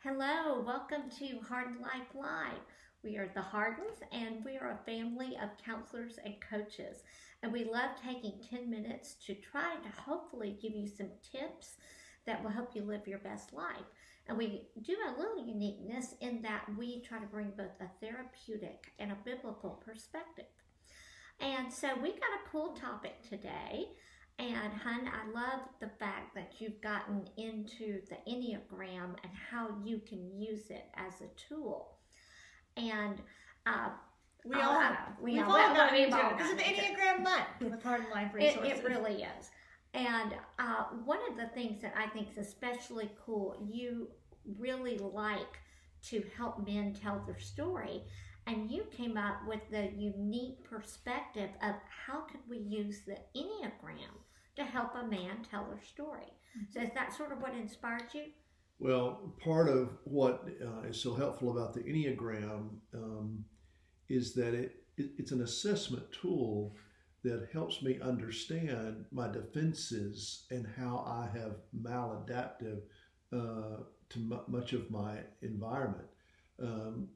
Hello, welcome to Hardin Life Live. We are the Hardins and we are a family of counselors and coaches. And we love taking 10 minutes to try to hopefully give you some tips that will help you live your best life. And we do a little uniqueness in that we try to bring both a therapeutic and a biblical perspective. And so we got a cool topic today. And hun, I love the fact that you've gotten into the Enneagram and how you can use it as a tool. And we all have. We've all gotten into it. This is the Enneagram month with Hardin Life Resources. It really is. And one of the things that I think is especially cool, you really like to help men tell their story. And you came up with the unique perspective of how could we use the Enneagram to help a man tell their story. So is that sort of what inspired you? Well, part of what is so helpful about the Enneagram is that it's an assessment tool that helps me understand my defenses and how I have maladaptive to much of my environment.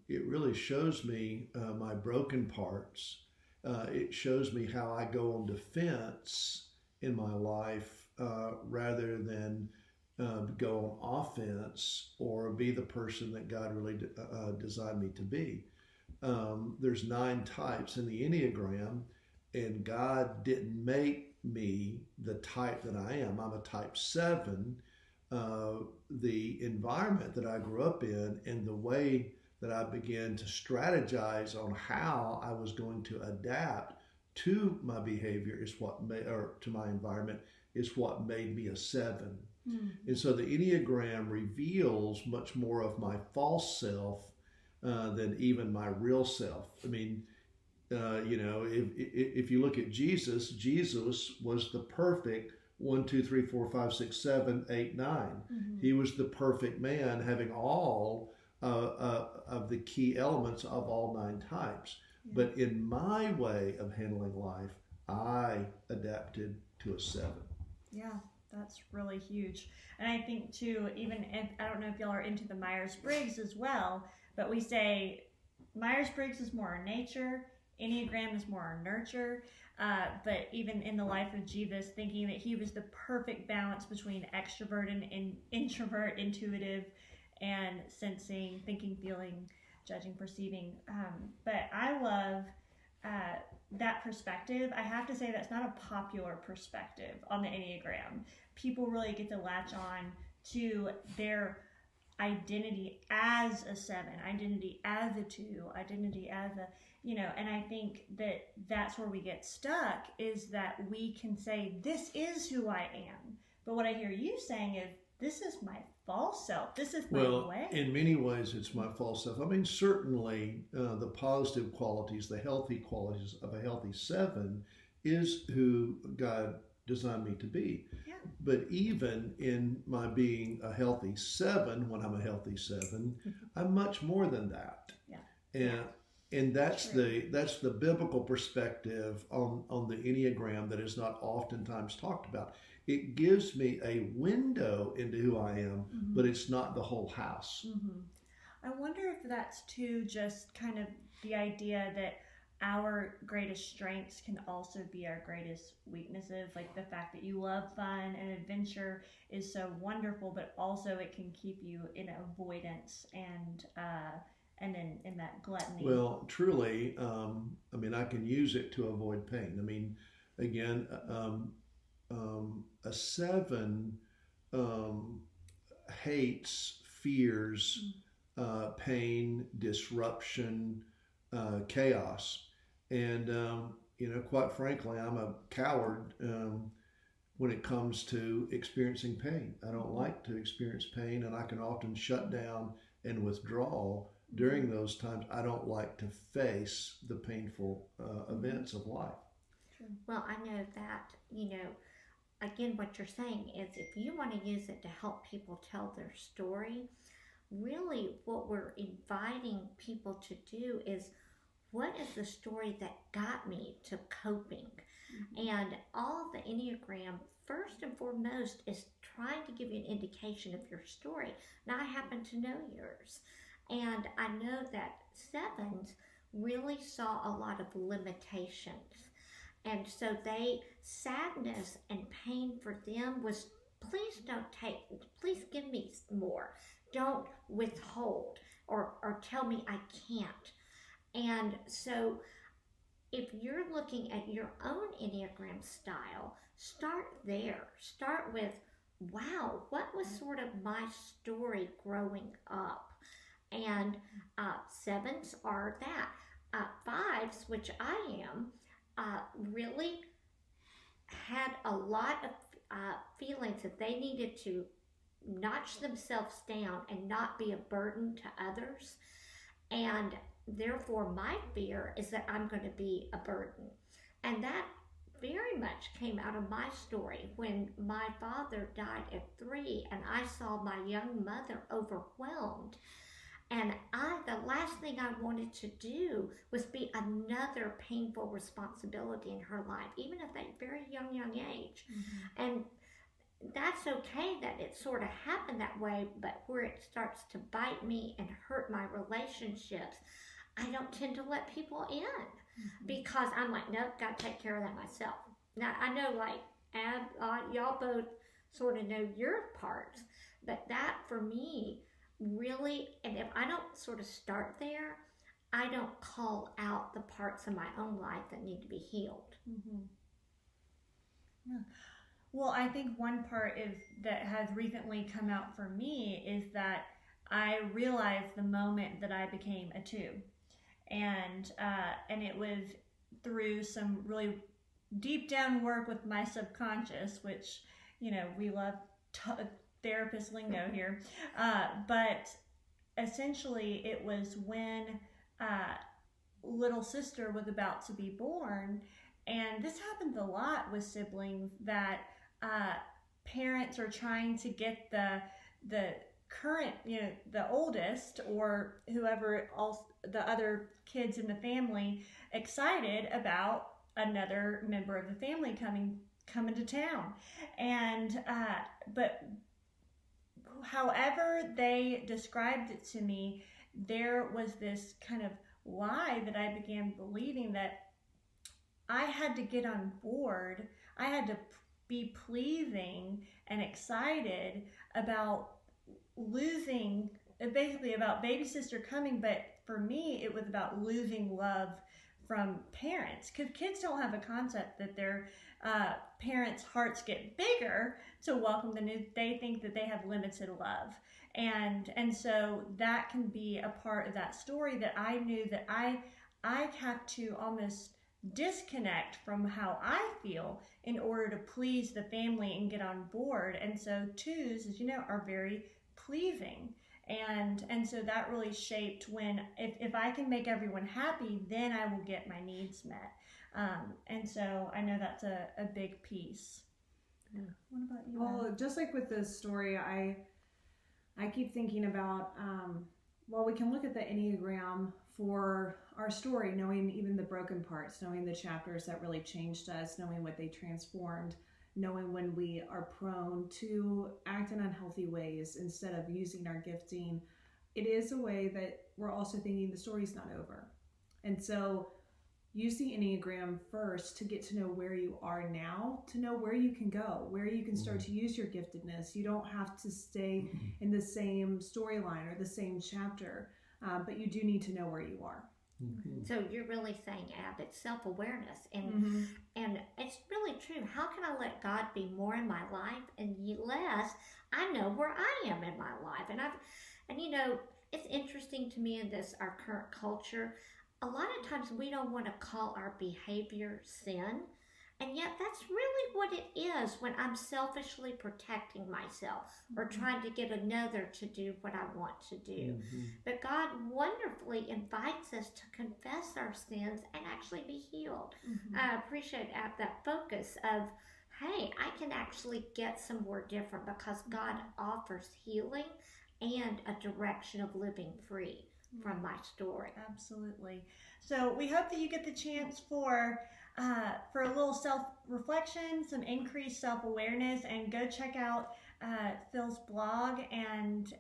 It really shows me my broken parts. It shows me how I go on defense in my life rather than go on offense or be the person that God really designed me to be. There's 9 types in the Enneagram, and God didn't make me the type that I am. I'm a type 7. The environment that I grew up in and the way that I began to strategize on how I was going to adapt to my behavior to my environment is what made me a 7. Mm-hmm. And so the Enneagram reveals much more of my false self than even my real self. I mean, if you look at Jesus, Jesus was the perfect 1, 2, 3, 4, 5, 6, 7, 8, 9. Mm-hmm. He was the perfect man, having all of the key elements of all 9 types. Yeah. But in my way of handling life, I adapted to a 7. Yeah, that's really huge. And I think too, even if, I don't know if y'all are into the Myers-Briggs as well, but we say Myers-Briggs is more our nature, Enneagram is more our nurture. But even in the life of Jesus, thinking that he was the perfect balance between extrovert and introvert, intuitive and sensing, thinking, feeling, judging, perceiving. But I love that perspective. I have to say that's not a popular perspective on the Enneagram. People really get to latch on to their identity as a 7, identity as a 2, identity as a, and I think that that's where we get stuck, is that we can say, this is who I am. But what I hear you saying is, this is my false self. This is my way. In many ways, it's my false self. I mean, certainly the positive qualities, the healthy qualities of a healthy 7 is who God designed me to be. Yeah. But even in my being a healthy 7, when I'm a healthy 7, I'm much more than that. Yeah. And that's the biblical perspective on the Enneagram that is not oftentimes talked about. It gives me a window into who I am, mm-hmm. but it's not the whole house. Mm-hmm. I wonder if that's too just kind of the idea that our greatest strengths can also be our greatest weaknesses. Like the fact that you love fun and adventure is so wonderful, but also it can keep you in avoidance and then in that gluttony. Well, truly, I mean, I can use it to avoid pain. I mean, again, a 7 hates, fears, pain, disruption, chaos. And, quite frankly, I'm a coward when it comes to experiencing pain. I don't like to experience pain, and I can often shut down and withdraw during those times. I don't like to face the painful events of life. Well, I know that, again, what you're saying is if you want to use it to help people tell their story, really what we're inviting people to do is, what is the story that got me to coping? Mm-hmm. And all the Enneagram first and foremost is trying to give you an indication of your story. Now, I happen to know yours, and I know that sevens really saw a lot of limitations. And so sadness and pain for them was, please don't take, please give me more. Don't withhold or tell me I can't. And so if you're looking at your own Enneagram style, start there. Start with, wow, what was sort of my story growing up? And sevens are that. Fives, which I am, really had a lot of feelings that they needed to notch themselves down and not be a burden to others. And therefore, my fear is that I'm going to be a burden. And that very much came out of my story when my father died at 3 and I saw my young mother overwhelmed. And the last thing I wanted to do was be another painful responsibility in her life, even at that very young age. Mm-hmm. And that's okay that it sort of happened that way, but where it starts to bite me and hurt my relationships, I don't tend to let people in. Mm-hmm. Because I'm like, nope, got to take care of that myself. Now, I know, like, y'all both sort of know your parts, but that for me really, and if I don't sort of start there, I don't call out the parts of my own life that need to be healed. Mm-hmm. Yeah. Well, I think one part that has recently come out for me is that I realized the moment that I became a 2. And it was through some really deep down work with my subconscious, which, we love therapist lingo here. But essentially it was when little sister was about to be born. And this happens a lot with siblings, that parents are trying to get the current, the oldest or whoever else, the other kids in the family, excited about another member of the family coming to town. And but however they described it to me, there was this kind of lie that I began believing, that I had to get on board. I had to be pleasing and excited about losing, basically about baby sister coming, but for me it was about losing love from parents, because kids don't have a concept that their parents' hearts get bigger to welcome the new. They think that they have limited love, and so that can be a part of that story, that I knew that I have to almost disconnect from how I feel in order to please the family and get on board. And so 2s, as you know, are very pleasing. And so that really shaped when, if I can make everyone happy, then I will get my needs met. And so I know that's a big piece. Yeah. What about you? Well, just like with this story, I keep thinking about, well, we can look at the Enneagram for our story, knowing even the broken parts, knowing the chapters that really changed us, knowing what they transformed, knowing when we are prone to act in unhealthy ways instead of using our gifting. It is a way that we're also thinking the story's not over. And so use the Enneagram first to get to know where you are now, to know where you can go, where you can start to use your giftedness. You don't have to stay in the same storyline or the same chapter, but you do need to know where you are. Mm-hmm. So you're really saying, Ab, it's self-awareness, and and it's really true. How can I let God be more in my life, and less I know where I am in my life? And it's interesting to me in our current culture. A lot of times we don't want to call our behavior sin, and yet that's really what it is when I'm selfishly protecting myself or trying to get another to do what I want to do. Mm-hmm. But God wonderfully invites us to confess our sins and actually be healed. Mm-hmm. I appreciate that focus of, hey, I can actually get somewhere different because God offers healing and a direction of living free. from my story. Absolutely. So we hope that you get the chance for a little self-reflection, some increased self-awareness, and go check out Phil's blog and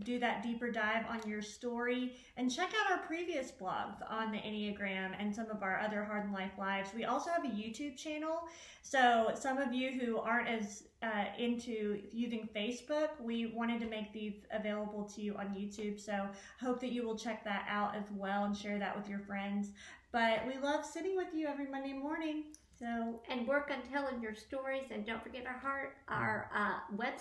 do that deeper dive on your story, and check out our previous blogs on the Enneagram and some of our other Hardin Life Lives. We also have a YouTube channel, so some of you who aren't as into using Facebook, we wanted to make these available to you on YouTube, so hope that you will check that out as well and share that with your friends. But we love sitting with you every Monday morning. So, and work on telling your stories, and don't forget our website